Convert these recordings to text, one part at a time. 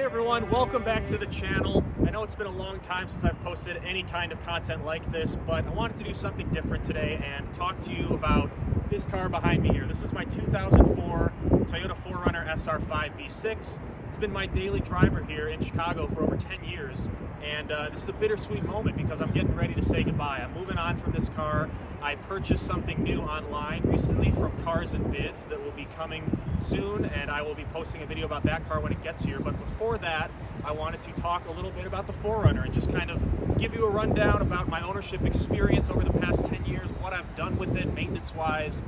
everyone, welcome back to the channel. I know it's been a long time since I've posted any kind of content like this, but I wanted to do something different today and talk to you about this car behind me here. This is my 2004 Toyota 4Runner SR5 V6. It's been my daily driver here in Chicago for over 10 years, and this is a bittersweet moment because I'm getting ready to say goodbye. I'm moving on from this car. I purchased something new online recently from Cars and Bids that will be coming soon, and I will be posting a video about that car when it gets here. But before that, I wanted to talk a little bit about the 4Runner and just kind of give you a rundown about my ownership experience over the past 10 years, what I've done with it maintenance-wise,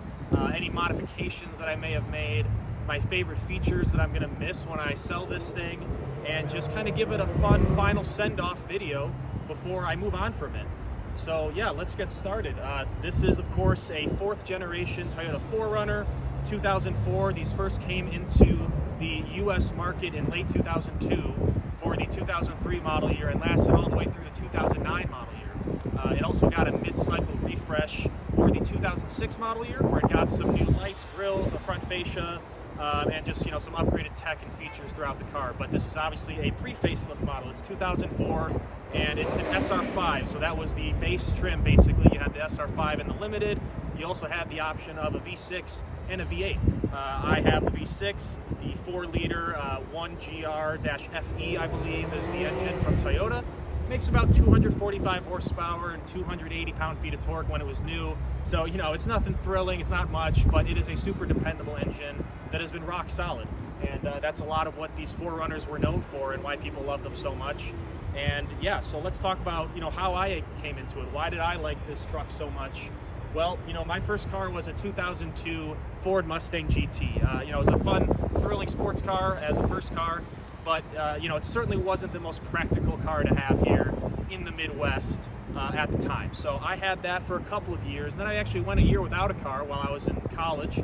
any modifications that I may have made, my favorite features that I'm going to miss when I sell this thing, and just kind of give it a fun final send-off video before I move on from it. So yeah, let's get started. This is of course a 4th generation Toyota 4Runner, 2004. These first came into the US market in late 2002 for the 2003 model year and lasted all the way through the 2009 model year. It also got a mid-cycle refresh for the 2006 model year where it got some new lights, grills, a front fascia, and just some upgraded tech and features throughout the car. But this is obviously a pre-facelift model. It's 2004 and it's an SR5, so that was the base trim basically. You had the SR5 in the Limited. You also had the option of a V6 and a V8. I have the V6, the 4-liter 1GR-FE, I believe, is the engine from Toyota. Makes about 245 horsepower and 280 pound-feet of torque when it was new. So, it's nothing thrilling, it's not much, but it is a super dependable engine that has been rock solid. And that's a lot of what these 4Runners were known for and why people love them so much. And yeah, so let's talk about, how I came into it. Why did I like this truck so much? Well, my first car was a 2002 Ford Mustang GT. It was a fun, thrilling sports car as a first car. But, it certainly wasn't the most practical car to have here in the Midwest at the time. So I had that for a couple of years. And then I actually went a year without a car while I was in college.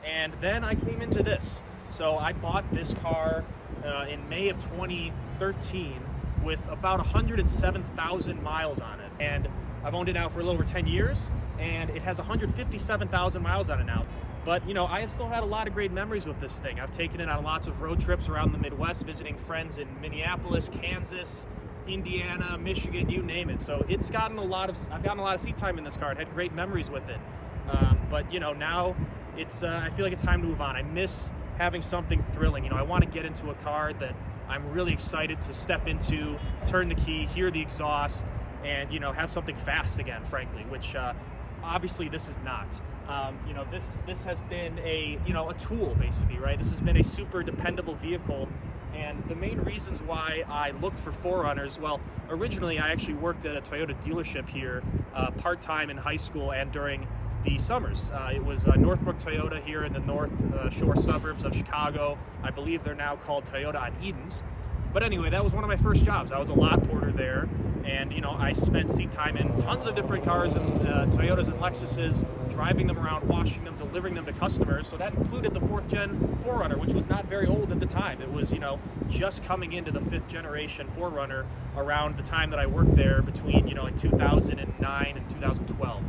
And then I came into this. So I bought this car in May of 2013 with about 107,000 miles on it. And I've owned it now for a little over 10 years. And it has 157,000 miles on it now. But, I have still had a lot of great memories with this thing. I've taken it on lots of road trips around the Midwest, visiting friends in Minneapolis, Kansas, Indiana, Michigan, you name it. So I've gotten a lot of seat time in this car. I had great memories with it. But, now it's, I feel like it's time to move on. I miss having something thrilling. I want to get into a car that I'm really excited to step into, turn the key, hear the exhaust, and, have something fast again, frankly, which obviously this is not. This has been a tool basically, right? This has been a super dependable vehicle, and the main reasons why I looked for 4Runners, well, originally I actually worked at a Toyota dealership here part-time in high school and during the summers. It was Northbrook Toyota here in the North Shore suburbs of Chicago. I believe they're now called Toyota on Edens. But anyway, that was one of my first jobs. I was a lot porter there, and I spent seat time in tons of different cars and Toyotas and Lexuses, driving them around, washing them, delivering them to customers. So that included the 4th gen 4Runner, which was not very old at the time. It was, just coming into the 5th generation 4Runner around the time that I worked there between, like 2009 and 2012.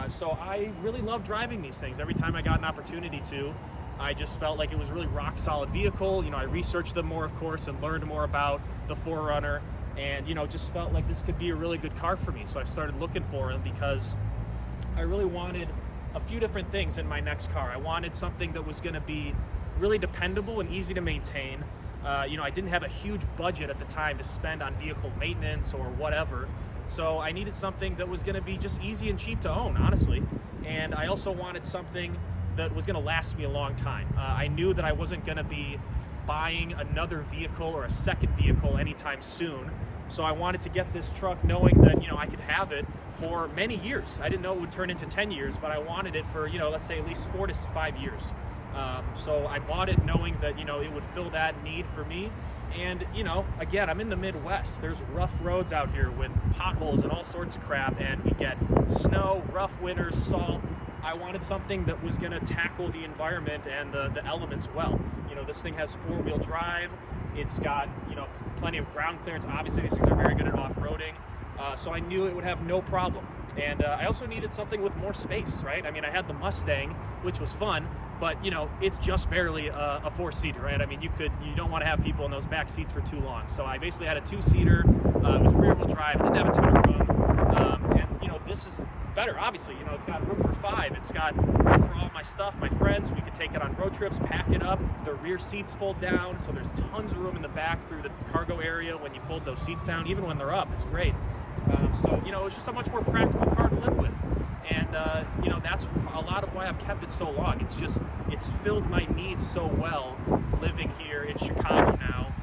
So I really love driving these things. Every time I got an opportunity to, I just felt like it was a really rock solid vehicle. I researched them more, of course, and learned more about the 4Runner, and just felt like this could be a really good car for me. So I started looking for them because I really wanted a few different things in my next car. I wanted something that was going to be really dependable and easy to maintain. I didn't have a huge budget at the time to spend on vehicle maintenance or whatever. So I needed something that was going to be just easy and cheap to own, honestly. And I also wanted something that was going to last me a long time. I knew that I wasn't going to be buying another vehicle or a second vehicle anytime soon. So I wanted to get this truck knowing that, I could have it for many years. I didn't know it would turn into 10 years, but I wanted it for, let's say at least 4 to 5 years. So I bought it knowing that, it would fill that need for me. And, again, I'm in the Midwest. There's rough roads out here with potholes and all sorts of crap, and we get snow, rough winters, salt. I wanted something that was going to tackle the environment and the elements well. This thing has 4-wheel drive. It's got, plenty of ground clearance. Obviously, these things are very good at off-roading. so I knew it would have no problem. And I also needed something with more space, right? I mean, I had the Mustang, which was fun, but you know, it's just barely a 4-seater, right? I mean, you don't want to have people in those back seats for too long. So I basically had a 2-seater. It was rear-wheel drive. It didn't have a ton of room, and you know, this is better. Obviously, you know, it's got room for 5. It's got room for all my stuff, my friends. We could take it on road trips, pack it up. The rear seats fold down, so there's tons of room in the back through the cargo area when you fold those seats down. Even when they're up, it's great. So you know, it's just a much more practical car to live with, and you know, that's a lot of why I've kept it so long. It's filled my needs so well living here in Chicago now.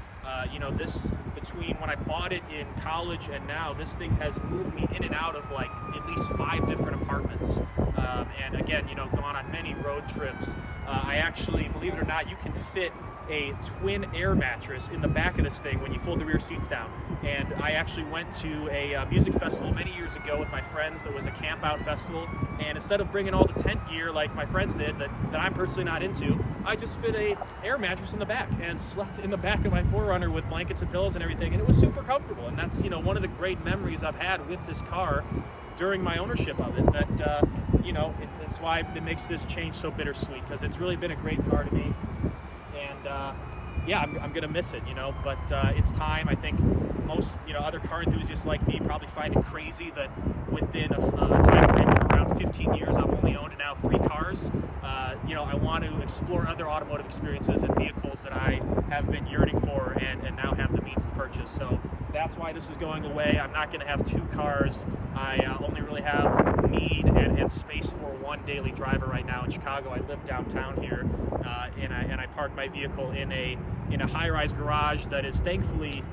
You know, this, between when I bought it in college and now, this thing has moved me in and out of like at least 5 different apartments. And again, you know, gone on many road trips. I actually, believe it or not, you can fit a twin air mattress in the back of this thing when you fold the rear seats down. And I actually went to a music festival many years ago with my friends that was a camp out festival, and instead of bringing all the tent gear like my friends did that I'm personally not into, I just fit a air mattress in the back and slept in the back of my 4Runner with blankets and pillows and everything, and it was super comfortable. And that's, you know, one of the great memories I've had with this car during my ownership of it, that you know, it's why it makes this change so bittersweet, because it's really been a great car to me. And yeah, I'm gonna miss it, you know, but it's time. I think most, you know, other car enthusiasts like me probably find it crazy that within a time frame of around 15 years, I've only owned now 3 cars. You know, I want to explore other automotive experiences and vehicles that I have been yearning for and now have the means to purchase. So that's why this is going away. I'm not gonna have 2 cars. I only really have need and space for 1 daily driver right now in Chicago. I live downtown here, and I park my vehicle in a high-rise garage that is thankfully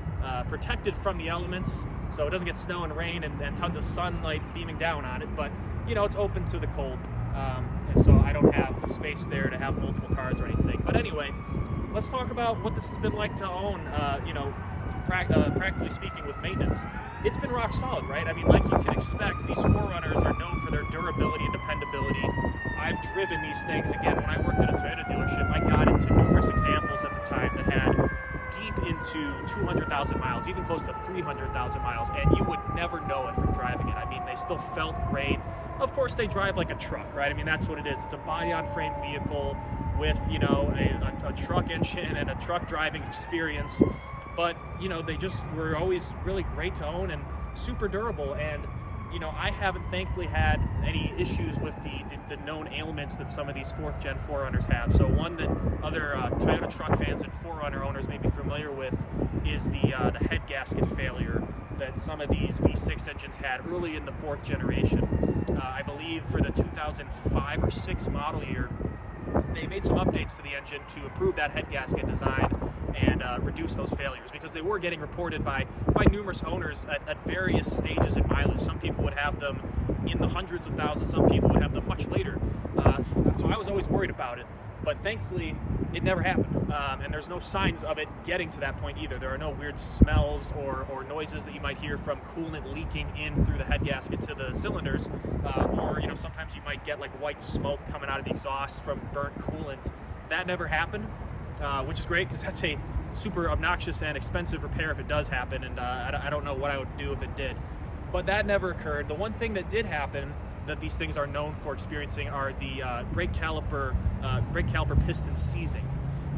protected from the elements, so it doesn't get snow and rain and tons of sunlight beaming down on it. But you know, it's open to the cold, and so I don't have the space there to have multiple cars or anything. But anyway, let's talk about what this has been like to own. You know, practically speaking, with maintenance, it's been rock solid, right? I mean, like you can expect, these 4Runners are known for their durability and dependability. I've driven these things, again, when I worked at a Toyota dealership, I got into numerous examples at the time that had deep into 200,000 miles, even close to 300,000 miles, and you would never know it from driving it. I mean, they still felt great. Of course, they drive like a truck, right? I mean, that's what it is. It's a body-on-frame vehicle with, you know, a truck engine and a truck driving experience. But, you know, they just were always really great to own and super durable. And, you know, I haven't thankfully had any issues with the known ailments that some of these 4th-gen 4Runners have. So one that other Toyota truck fans and 4Runner owners may be familiar with is the head gasket failure that some of these V6 engines had early in the 4th generation. I believe for the 2005 or 6 model year, they made some updates to the engine to improve that head gasket design and reduce those failures, because they were getting reported by numerous owners at various stages in mileage. Some people would have them in the hundreds of thousands, some people would have them much later. So I was always worried about it, but thankfully it never happened. And there's no signs of it getting to that point either. There are no weird smells or noises that you might hear from coolant leaking in through the head gasket to the cylinders, or, you know, sometimes you might get like white smoke coming out of the exhaust from burnt coolant. That never happened. Which is great, because that's a super obnoxious and expensive repair if it does happen, and I don't know what I would do if it did. But that never occurred. The one thing that did happen that these things are known for experiencing are the brake caliper piston seizing.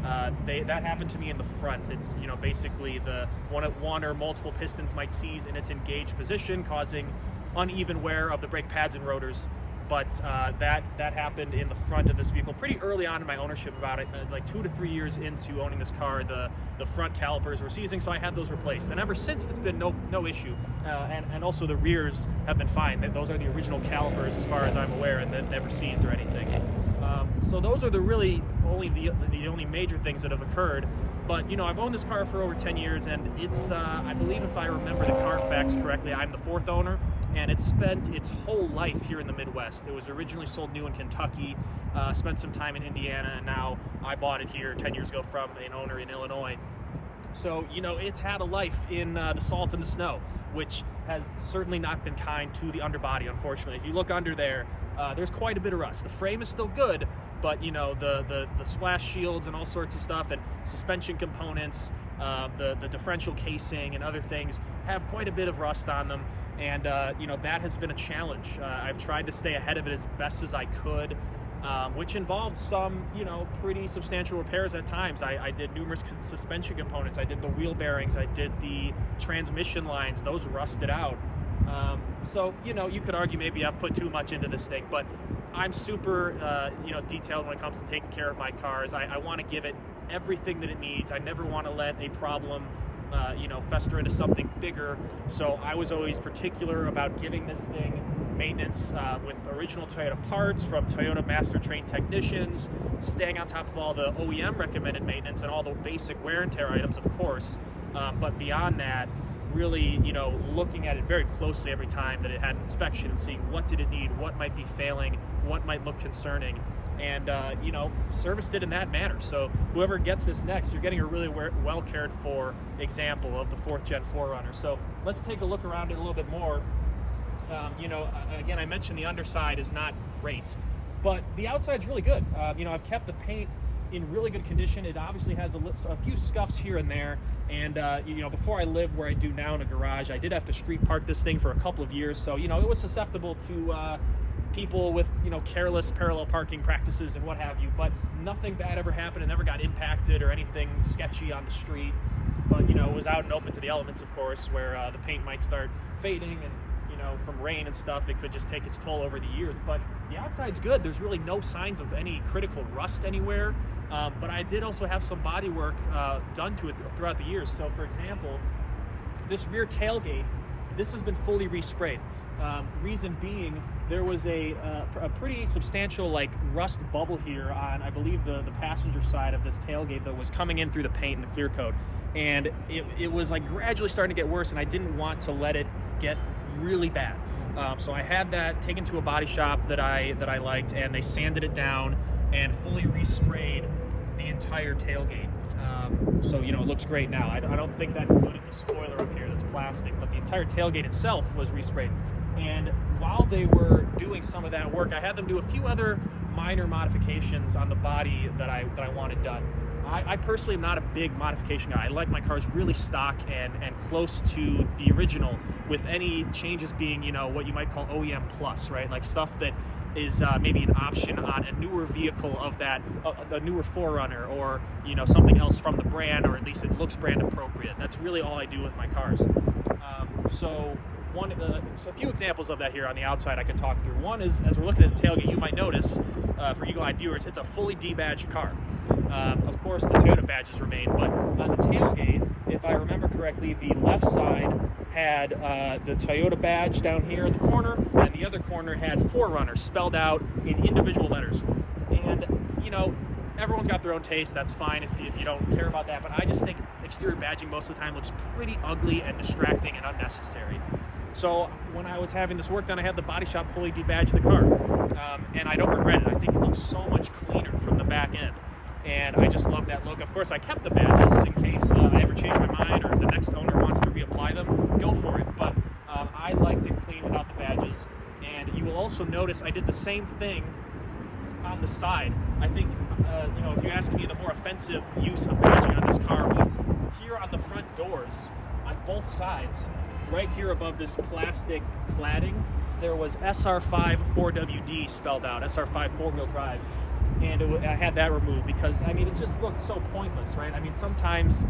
That happened to me in the front. It's, you know, basically the one or multiple pistons might seize in its engaged position, causing uneven wear of the brake pads and rotors. But that happened in the front of this vehicle pretty early on in my ownership. About it, like 2 to 3 years into owning this car, the front calipers were seizing, so I had those replaced. And ever since, there's been no issue. And also the rears have been fine. Those are the original calipers as far as I'm aware, and they've never seized or anything. So those are the only major things that have occurred. But, you know, I've owned this car for over 10 years, and it's, I believe if I remember the Carfax correctly, I'm the 4th owner, and it's spent its whole life here in the Midwest. It was originally sold new in Kentucky, spent some time in Indiana, and now I bought it here 10 years ago from an owner in Illinois. So, you know, it's had a life in the salt and the snow, which has certainly not been kind to the underbody, unfortunately. If you look under there, there's quite a bit of rust. The frame is still good, but you know, the splash shields and all sorts of stuff, and suspension components, the differential casing and other things have quite a bit of rust on them, and you know, that has been a challenge. I've tried to stay ahead of it as best as I could, which involved some, you know, pretty substantial repairs at times. I did numerous suspension components. I did the wheel bearings. I did the transmission lines. Those rusted out. So, you know, you could argue maybe I've put too much into this thing, but I'm super, you know, detailed when it comes to taking care of my cars. I want to give it everything that it needs. I never want to let a problem, you know, fester into something bigger. So I was always particular about giving this thing maintenance with original Toyota parts from Toyota master trained technicians, staying on top of all the OEM recommended maintenance and all the basic wear and tear items, of course. But beyond that, really, you know, looking at it very closely every time that it had an inspection and seeing what did it need, what might be failing, what might look concerning, and you know, serviced it in that manner. So whoever gets this next, you're getting a really well cared for example of the 4th gen 4Runner. So let's take a look around it a little bit more. You know, again, I mentioned the underside is not great, but the outside's really good. You know, I've kept the paint in really good condition. It obviously has a few scuffs here and there, and you know, before I lived where I do now in a garage, I did have to street park this thing for a couple of years, so you know, it was susceptible to people with, you know, careless parallel parking practices and what have you, but nothing bad ever happened. It never got impacted or anything sketchy on the street, but you know, it was out and open to the elements, of course, where the paint might start fading, and you know, from rain and stuff, it could just take its toll over the years. But the outside's good. There's really no signs of any critical rust anywhere. But I did also have some body work done to it throughout the years. So for example, this rear tailgate, this has been fully resprayed. Reason being, there was a pretty substantial like rust bubble here on, I believe, the passenger side of this tailgate that was coming in through the paint and the clear coat. And it was like gradually starting to get worse, and I didn't want to let it get really bad. So I had that taken to a body shop that I liked, and they sanded it down and fully resprayed the entire tailgate. So you know, it looks great now. I don't think that included the spoiler up here that's plastic, but the entire tailgate itself was resprayed. And while they were doing some of that work, I had them do a few other minor modifications on the body that I wanted done. I personally am not a big modification guy. I like my cars really stock and close to the original, with any changes being, you know, what you might call OEM plus, right? Like stuff that is maybe an option on a newer vehicle of that, a newer 4Runner, or you know, something else from the brand, or at least it looks brand appropriate. That's really all I do with my cars. So a few examples of that here on the outside I could talk through. One is, as we're looking at the tailgate, you might notice, for eagle-eyed viewers, it's a fully debadged car. Of course, the Toyota badges remain, but on the tailgate, if I remember correctly, the left side had the Toyota badge down here in the corner, and the other corner had 4Runner spelled out in individual letters. And, you know, everyone's got their own taste. That's fine if you don't care about that, but I just think exterior badging most of the time looks pretty ugly and distracting and unnecessary. So when I was having this work done, I had the body shop fully debadge the car, and I don't regret it. I think it looks so much cleaner from the back end, and I just love that look. Of course, I kept the badges in case I ever change my mind, or if the next owner wants to reapply them, go for it. But I liked it clean without the badges. And you will also notice I did the same thing on the side. I think, you know, if you're asking me, the more offensive use of badging on this car was here on the front doors, on both sides, right here above this plastic cladding, there was SR5 4WD spelled out, SR5 4-wheel drive. And I had that removed because, I mean, it just looked so pointless, right? I mean, sometimes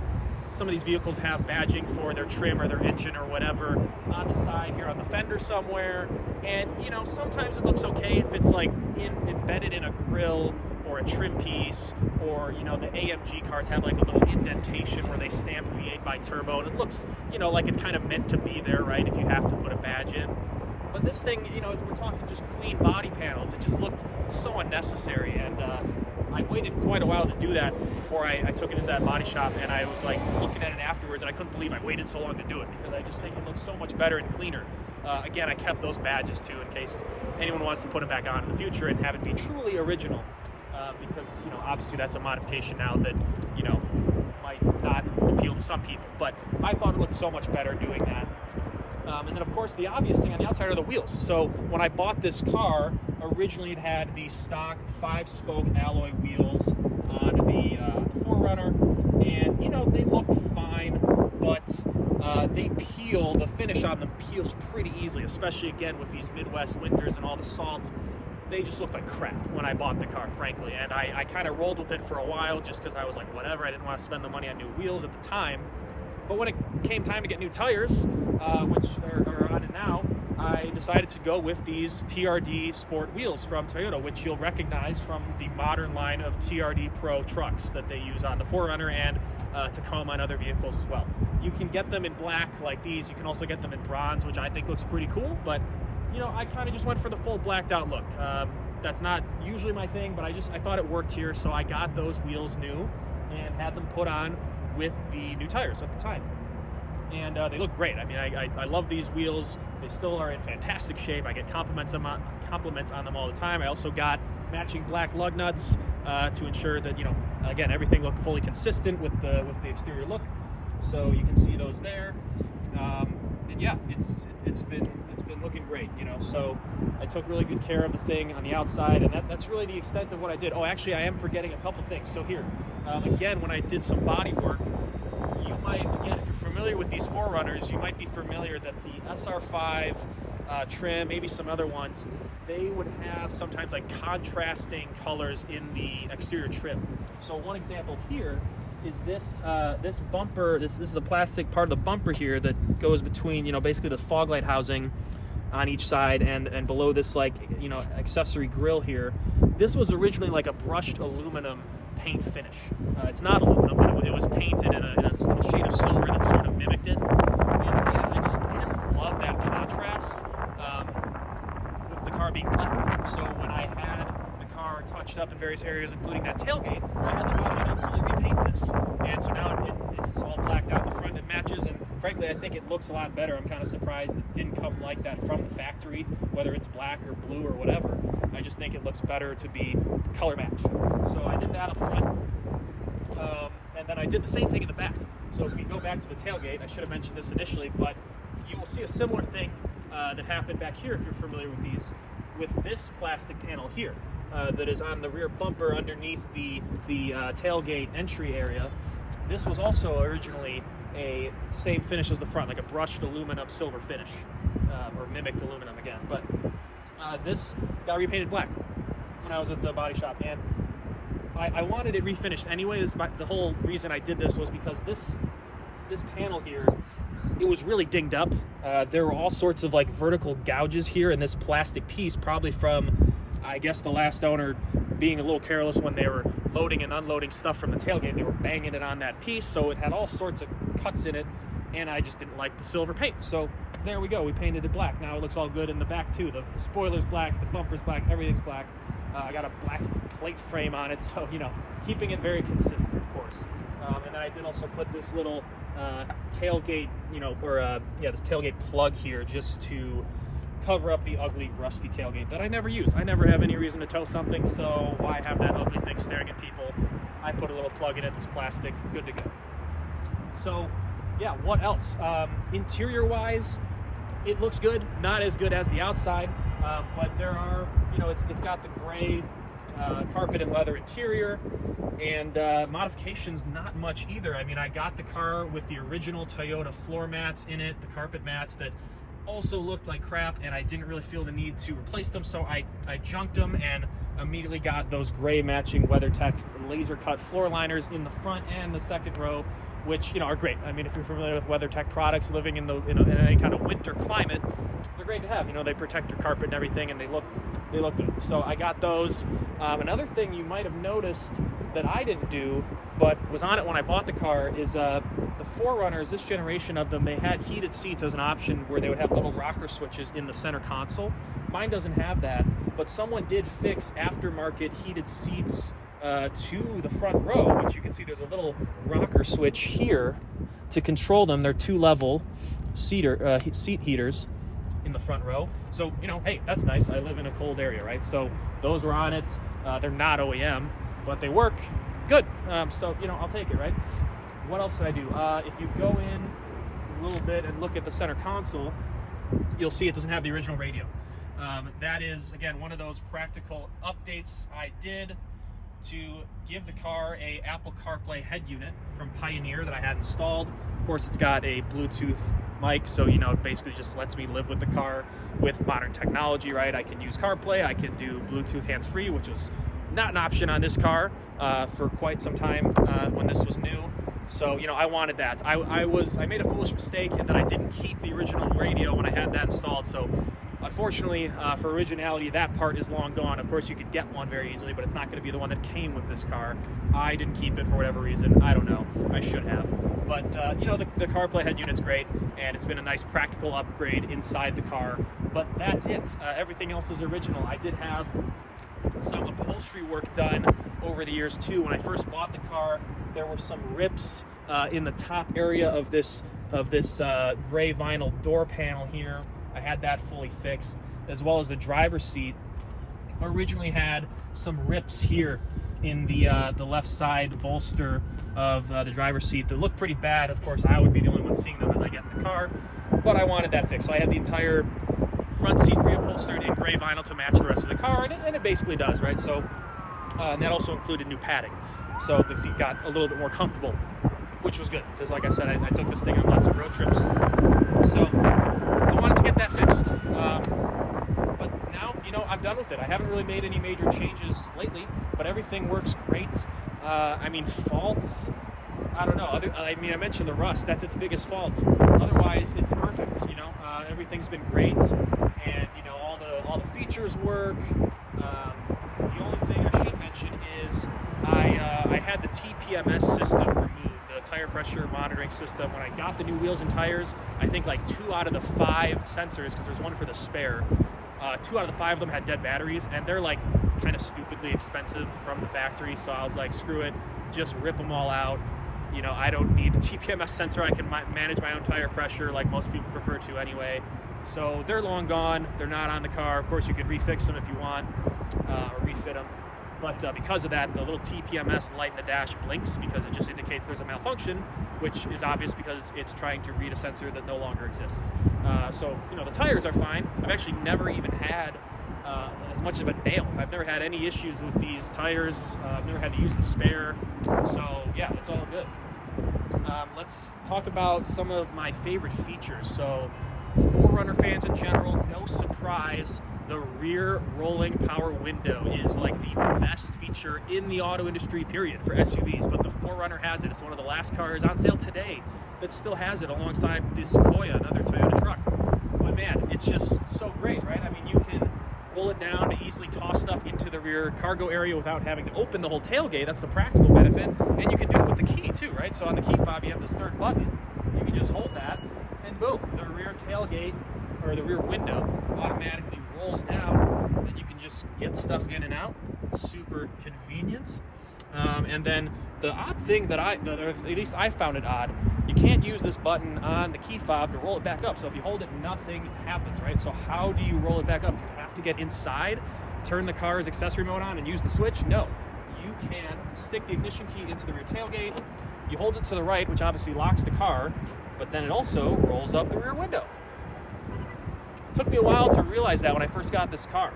some of these vehicles have badging for their trim or their engine or whatever on the side here on the fender somewhere. And, you know, sometimes it looks okay if it's like embedded in a grill or a trim piece, or, you know, the AMG cars have like a little indentation where they stamp V8 by turbo, and it looks, you know, like it's kind of meant to be there, right, if you have to put a badge in. But this thing, you know, we're talking just clean body panels. It just looked so unnecessary, and I waited quite a while to do that before I took it into that body shop, and I was like looking at it afterwards, and I couldn't believe I waited so long to do it, because I just think it looks so much better and cleaner. Again, I kept those badges too in case anyone wants to put them back on in the future and have it be truly original. Because, you know, obviously that's a modification now that, you know, might not appeal to some people. But I thought it looked so much better doing that. And then, of course, the obvious thing on the outside are the wheels. So when I bought this car, originally it had the stock 5-spoke alloy wheels on the 4Runner, and they look fine, but they peel. The finish on them peels pretty easily, especially again with these Midwest winters and all the salt. They just looked like crap when I bought the car, frankly, and I kind of rolled with it for a while just because I was like, whatever. I didn't want to spend the money on new wheels at the time. But when it came time to get new tires, which are on it now, I decided to go with these TRD Sport wheels from Toyota, which you'll recognize from the modern line of TRD Pro trucks that they use on the 4Runner and Tacoma and other vehicles as well. You can get them in black like these. You can also get them in bronze, which I think looks pretty cool. But, I kind of just went for the full blacked out look. That's not usually my thing, but I thought it worked here. So I got those wheels new and had them put on with the new tires at the time. And they look great. I mean, I love these wheels. They still are in fantastic shape. I get compliments on them all the time. I also got matching black lug nuts to ensure that, again, everything looked fully consistent with the exterior look. So you can see those there. And yeah, it's been looking great, So I took really good care of the thing on the outside, and that's really the extent of what I did. Oh, actually, I am forgetting a couple things. So here, again, when I did some body work, you might, again, if you're familiar with these 4Runners, you might be familiar that the SR5 trim, maybe some other ones, they would have sometimes like contrasting colors in the exterior trim. So one example here is this this bumper. This is a plastic part of the bumper here that goes between, basically the fog light housing on each side and below this, like, accessory grill here. This was originally like a brushed aluminum paint finish. It's not aluminum, but it was painted in a shade of silver that sort of mimicked it. And again, I just didn't love that contrast with the car being black. So when I had the car touched up in various areas, including that tailgate, I had the body shop fully repaint this. And so now it's all blacked out in the front. It matches, and frankly, I think it looks a lot better. I'm kind of surprised it didn't come like that from the factory, whether it's black or blue or whatever. I just think it looks better to be color matched. So I did that up front, and then I did the same thing in the back. So if we go back to the tailgate, I should have mentioned this initially, but you will see a similar thing that happened back here if you're familiar with these, with this plastic panel here that is on the rear bumper underneath the tailgate entry area. This was also originally a same finish as the front, like a brushed aluminum silver finish, or mimicked aluminum again. But this got repainted black when I was at the body shop, and I wanted it refinished anyway. The whole reason I did this was because this panel here, it was really dinged up. There were all sorts of like vertical gouges here in this plastic piece, probably from, I guess, the last owner being a little careless when they were loading and unloading stuff from the tailgate. They were banging it on that piece, so it had all sorts of cuts in it, and I just didn't like the silver paint. So there we go, we painted it black. Now it looks all good in the back too. The spoiler's black, the bumper's black, everything's black. I got a black plate frame on it, so keeping it very consistent, of course. And then I did also put this little tailgate, this tailgate plug here just to cover up the ugly, rusty tailgate that I never use. I never have any reason to tow something, so why have that ugly thing staring at people? I put a little plug in it that's plastic, good to go. So, yeah, what else? Interior-wise, it looks good. Not as good as the outside, but there are, it's got the gray carpet and leather interior, and modifications not much either. I mean, I got the car with the original Toyota floor mats in it, the carpet mats that also looked like crap, and I didn't really feel the need to replace them, so I junked them and immediately got those gray matching WeatherTech laser cut floor liners in the front and the second row, which are great. I mean, if you're familiar with WeatherTech products, living in any kind of winter climate, they're great to have. They protect your carpet and everything, and they look good. So I got those. Another thing you might have noticed that I didn't do, but was on it when I bought the car, is the 4Runners, this generation of them, they had heated seats as an option where they would have little rocker switches in the center console. Mine doesn't have that, but someone did fix aftermarket heated seats to the front row, which you can see there's a little rocker switch here to control them. They're 2-level seat heaters in the front row. So, hey, that's nice. I live in a cold area, right? So those were on it. They're not OEM, but they work good. So, I'll take it, right? What else did I do? If you go in a little bit and look at the center console, you'll see it doesn't have the original radio. That is, again, one of those practical updates I did to give the car a Apple CarPlay head unit from Pioneer that I had installed. Of course, it's got a Bluetooth mic, so you know, it basically just lets me live with the car with modern technology, right? I can use CarPlay, I can do Bluetooth hands-free, which was not an option on this car for quite some time when this was new. So, you know, I wanted that. I made a foolish mistake in that I didn't keep the original radio when I had that installed. So, unfortunately, for originality, that part is long gone. Of course, you could get one very easily, but it's not going to be the one that came with this car. I didn't keep it for whatever reason. I don't know. I should have. But, you know, the CarPlay head unit's great, and it's been a nice practical upgrade inside the car. But that's it. Everything else is original. I did have some upholstery work done over the years, too. When I first bought the car, there were some rips in the top area of this gray vinyl door panel here. I had that fully fixed, as well as the driver's seat originally had some rips here in the left side bolster of the driver's seat that looked pretty bad. Of course, I would be the only one seeing them as I get in the car, but I wanted that fixed. So I had the entire front seat reupholstered in gray vinyl to match the rest of the car, and it basically does, right? So, and that also included new padding. So the seat got a little bit more comfortable, which was good, because like I said, I took this thing on lots of road trips. So I wanted to get that fixed. But now, you know, I'm done with it. I haven't really made any major changes lately, but everything works great. I mean, faults, I don't know. I mentioned the rust. That's its biggest fault. Otherwise, it's perfect. You know, everything's been great, and you know, all the features work. The only thing I should mention is I had the TPMS system removed, the tire pressure monitoring system. When I got the new wheels and tires, I think like 2 out of the 5 sensors, because there's one for the spare, 2 out of the 5 of them had dead batteries, and they're like kind of stupidly expensive from the factory. So I was like, screw it, just rip them all out. You know, I don't need the TPMS sensor. I can manage my own tire pressure like most people prefer to anyway. So they're long gone. They're not on the car. Of course, you could refix them if you want, or refit them. But because of that, the little TPMS light in the dash blinks because it just indicates there's a malfunction, which is obvious because it's trying to read a sensor that no longer exists. So, you know, the tires are fine. I've actually never even had as much of a nail. I've never had any issues with these tires. I've never had to use the spare. So, yeah, it's all good. Let's talk about some of my favorite features. So, 4Runner fans in general, no surprise, the rear rolling power window is like the best feature in the auto industry, period, for SUVs. But the 4Runner has it. It's one of the last cars on sale today that still has it alongside the Sequoia, another Toyota truck. But man, it's just so great, right? I mean, you can roll it down to easily toss stuff into the rear cargo area without having to open the whole tailgate. That's the practical benefit. And you can do it with the key too, right? So on the key fob, you have this third button. You can just hold that, and boom, the rear tailgate, or the rear window, automatically rolls down, and you can just get stuff in and out. Super convenient. And then the odd thing that or at least I found it odd, you can't use this button on the key fob to roll it back up. So if you hold it, nothing happens, right? So how do you roll it back up? Do you have to get inside, turn the car's accessory mode on, and use the switch? No. You can stick the ignition key into the rear tailgate, you hold it to the right, which obviously locks the car, but then it also rolls up the rear window. It took me a while to realize that when I first got this car.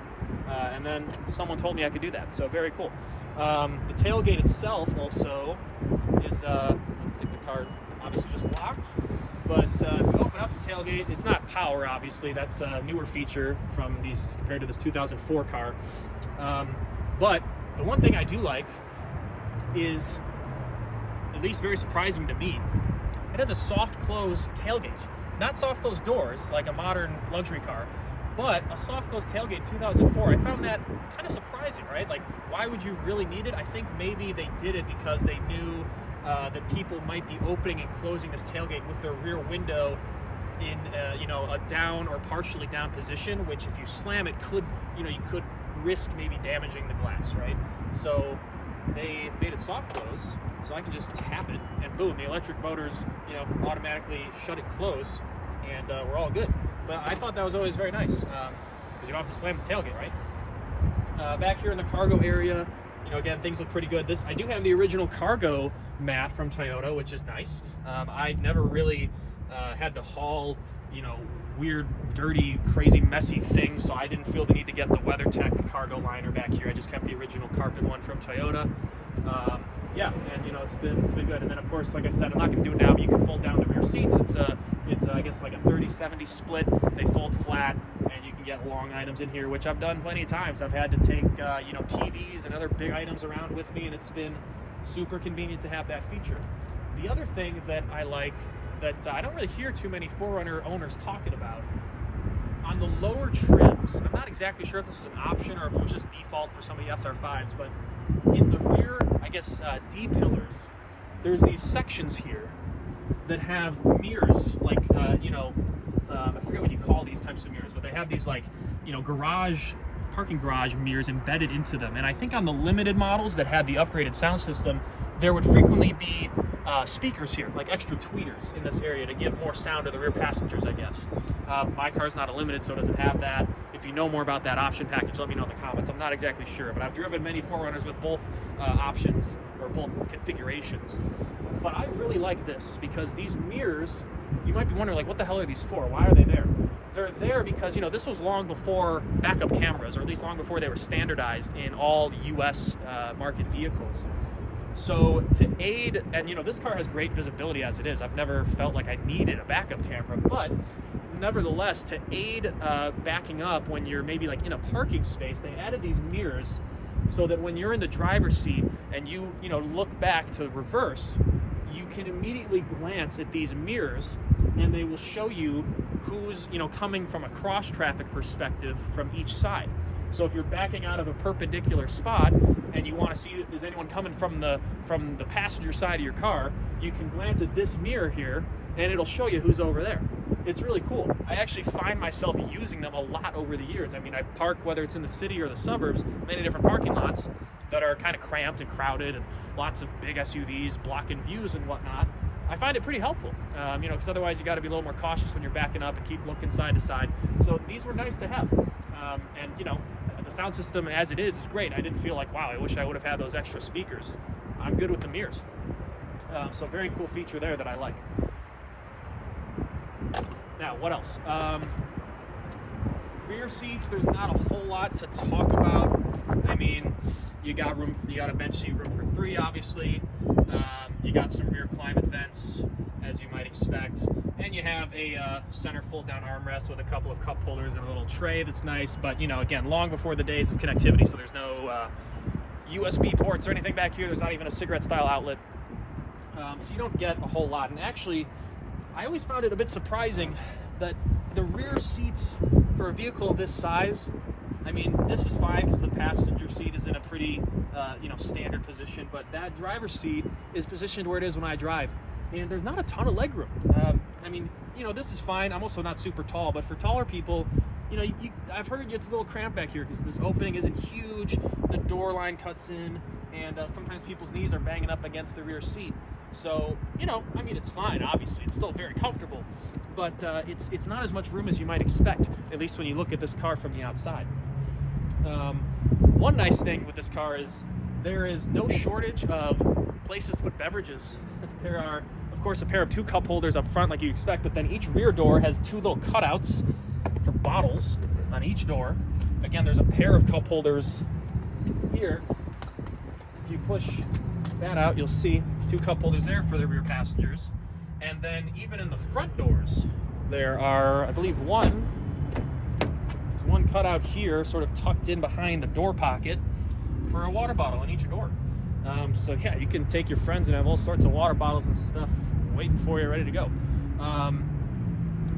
And then someone told me I could do that, so very cool. The tailgate itself also is, I think the car obviously just locked, but if you open up the tailgate, it's not power, obviously. That's a newer feature from these compared to this 2004 car. But the one thing I do like is, at least very surprising to me, it has a soft close tailgate. Not soft close doors like a modern luxury car, but a soft close tailgate in 2004. I found that kind of surprising, right? Like, why would you really need it? I think maybe they did it because they knew that people might be opening and closing this tailgate with their rear window in a down or partially down position, which if you slam it you could risk maybe damaging the glass, right? So they made it soft close, so I can just tap it, and boom, the electric motors, automatically shut it close, and we're all good. But I thought that was always very nice, because you don't have to slam the tailgate, right? Back here in the cargo area, again, things look pretty good. I do have the original cargo mat from Toyota, which is nice. I never really had to haul you know, weird, dirty, crazy, messy thing, so I didn't feel the need to get the WeatherTech cargo liner back here. I just kept the original carpet one from Toyota. Yeah, and you know, it's been good. And then of course, like I said, I'm not gonna do it now, but you can fold down the rear seats. It's I guess like a 30-70 split. They fold flat, and you can get long items in here, which I've done plenty of times. I've had to take you know, TVs and other big items around with me, and it's been super convenient to have that feature. The other thing that I like that I don't really hear too many 4Runner owners talking about, on the lower trims, I'm not exactly sure if this is an option or if it was just default for some of the SR5s, but in the rear, I guess, D-pillars, there's these sections here that have mirrors, like, you know, I forget what you call these types of mirrors, but they have these, like, you know, parking garage mirrors embedded into them. And I think on the limited models that had the upgraded sound system, there would frequently be speakers here, like extra tweeters in this area to give more sound to the rear passengers, I guess. My car's not a limited, so it doesn't have that. If you know more about that option package, let me know in the comments. I'm not exactly sure, but I've driven many 4Runners with both options, or both configurations. But I really like this, because these mirrors, you might be wondering, like, what the hell are these for? Why are they there? They're there because, you know, this was long before backup cameras, or at least long before they were standardized in all US market vehicles. So to aid, and you know, this car has great visibility as it is. I've never felt like I needed a backup camera, but nevertheless, to aid backing up when you're maybe like in a parking space, they added these mirrors so that when you're in the driver's seat and you know, look back to reverse, you can immediately glance at these mirrors, and they will show you who's, you know, coming from a cross traffic perspective from each side. So if you're backing out of a perpendicular spot and you want to see, is anyone coming from the passenger side of your car, you can glance at this mirror here and it'll show you who's over there. It's really cool. I actually find myself using them a lot over the years. I mean, I park, whether it's in the city or the suburbs, many different parking lots that are kind of cramped and crowded and lots of big SUVs blocking views and whatnot. I find it pretty helpful, you know, because otherwise you got to be a little more cautious when you're backing up and keep looking side to side. So these were nice to have, and you know, the sound system as it is great. I didn't feel like, wow, I wish I would have had those extra speakers. I'm good with the mirrors. So very cool feature there that I like. Now, what else? Rear seats, there's not a whole lot to talk about. I mean, you got a bench seat room for 3, obviously. You got some rear climate vents, as you might expect. And you have a center fold-down armrest with a couple of cup holders and a little tray that's nice. But, you know, again, long before the days of connectivity, so there's no USB ports or anything back here. There's not even a cigarette-style outlet. So you don't get a whole lot. And actually, I always found it a bit surprising that the rear seats for a vehicle of this size, I mean, this is fine because the passenger seat is in a pretty, you know, standard position, but that driver's seat is positioned where it is when I drive, and there's not a ton of legroom. I mean, you know, this is fine. I'm also not super tall, but for taller people, you know, I've heard it's a little cramped back here because this opening isn't huge. The door line cuts in, and sometimes people's knees are banging up against the rear seat. So, you know, I mean, it's fine, obviously. It's still very comfortable, but it's not as much room as you might expect, at least when you look at this car from the outside. One nice thing with this car is there is no shortage of places to put beverages. There are, of course, a pair of 2 cup holders up front like you expect, but then each rear door has 2 little cutouts for bottles on each door. Again, there's a pair of cup holders here. If you push that out, you'll see 2 cup holders there for the rear passengers. And then even in the front doors, there are, I believe, one cutout here, sort of tucked in behind the door pocket for a water bottle in each door. So yeah, you can take your friends and have all sorts of water bottles and stuff waiting for you, ready to go.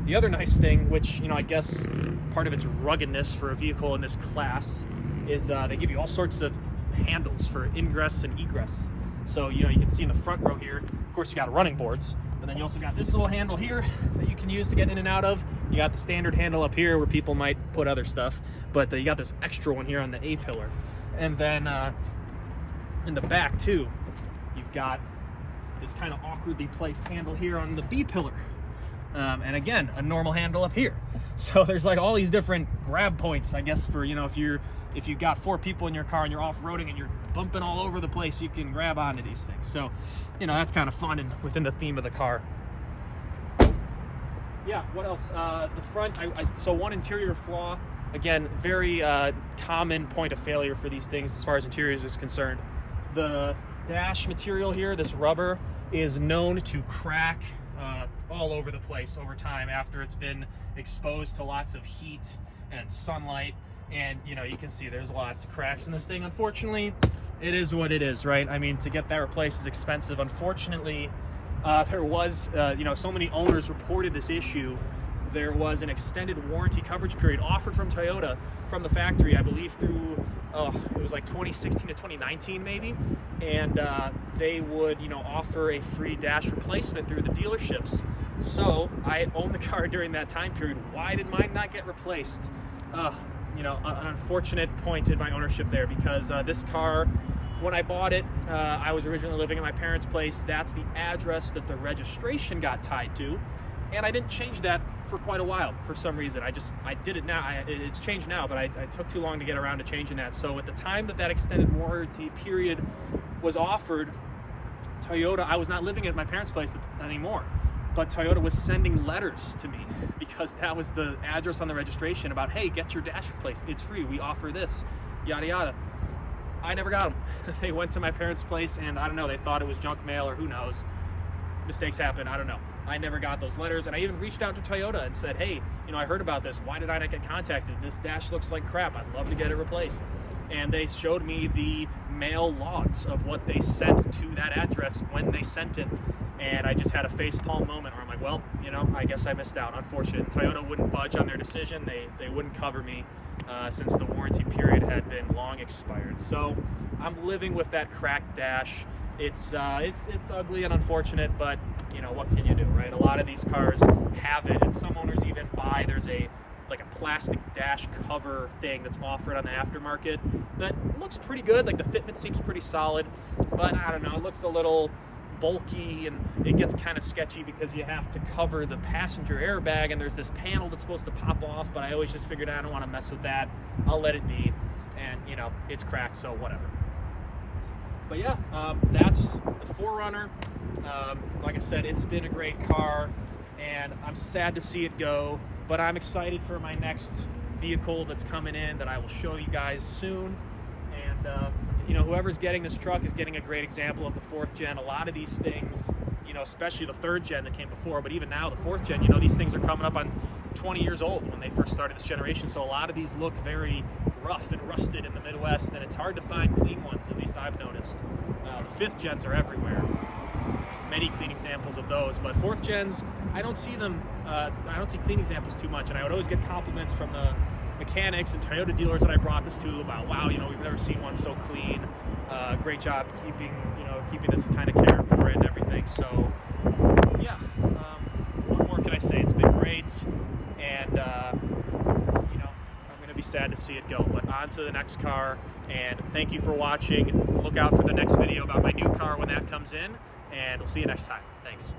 The other nice thing, which, you know, I guess part of its ruggedness for a vehicle in this class, is they give you all sorts of handles for ingress and egress. So, you know, you can see in the front row here, of course, you got running boards, but then you also got this little handle here that you can use to get in and out of. You got the standard handle up here where people might put other stuff, but you got this extra one here on the A pillar. And then in the back too, you've got this kind of awkwardly placed handle here on the B pillar. And again, a normal handle up here. So there's like all these different grab points, I guess, for, you know, if you've got 4 people in your car and you're off-roading and you're bumping all over the place, you can grab onto these things. So, you know, that's kind of fun and within the theme of the car. Yeah, what else? The front, so one interior flaw, again, very common point of failure for these things as far as interiors is concerned. The dash material here, this rubber, is known to crack all over the place over time after it's been exposed to lots of heat and sunlight. And you know, you can see there's lots of cracks in this thing. Unfortunately, it is what it is, right? I mean, to get that replaced is expensive. Unfortunately, there was, you know, so many owners reported this issue. There was an extended warranty coverage period offered from Toyota from the factory, I believe through, it was like 2016 to 2019 maybe. And they would, you know, offer a free dash replacement through the dealerships. So I owned the car during that time period. Why did mine not get replaced? You know, an unfortunate point in my ownership there, because this car, when I bought it, I was originally living at my parents' place. That's the address that the registration got tied to, and I didn't change that for quite a while for some reason. I did it now. It's changed now, but I took too long to get around to changing that. So at the time that extended warranty period was offered, Toyota, I was not living at my parents' place anymore, but Toyota was sending letters to me because that was the address on the registration about, hey, get your dash replaced. It's free. We offer this, yada, yada. I never got them. They went to my parents' place, and I don't know, they thought it was junk mail or who knows. Mistakes happen, I don't know. I never got those letters, and I even reached out to Toyota and said, hey, you know, I heard about this. Why did I not get contacted? This dash looks like crap. I'd love to get it replaced. And they showed me the mail logs of what they sent to that address when they sent it. And I just had a facepalm moment where I'm like, well, you know, I guess I missed out. Unfortunate. Toyota wouldn't budge on their decision. They wouldn't cover me since the warranty period had been long expired. So I'm living with that cracked dash. It's ugly and unfortunate, but you know, what can you do, right? A lot of these cars have it, and some owners even buy, there's a plastic dash cover thing that's offered on the aftermarket that looks pretty good. Like the fitment seems pretty solid, but I don't know, it looks a little bulky, and it gets kind of sketchy because you have to cover the passenger airbag, and there's this panel that's supposed to pop off, but I always just figured I don't want to mess with that. I'll let it be, and you know, it's cracked, so whatever. But yeah, that's the 4Runner. Like I said, it's been a great car, and I'm sad to see it go, but I'm excited for my next vehicle that's coming in that I will show you guys soon. And you know, whoever's getting this truck is getting a great example of the 4th gen. A lot of these things, you know, especially the 3rd gen that came before, but even now the 4th gen, you know, these things are coming up on 20 years old when they first started this generation. So a lot of these look very rough and rusted in the Midwest, and it's hard to find clean ones, at least I've noticed. The 5th gens are everywhere. Many clean examples of those, but 4th gens, I don't see them, I don't see clean examples too much, and I would always get compliments from the mechanics and Toyota dealers that I brought this to about, wow, you know, we've never seen one so clean. Great job keeping this kind of care for it and everything. So yeah, what more can I say? It's been great, and you know, I'm gonna be sad to see it go, but on to the next car. And thank you for watching. Look out for the next video about my new car when that comes in, and we'll see you next time. Thanks.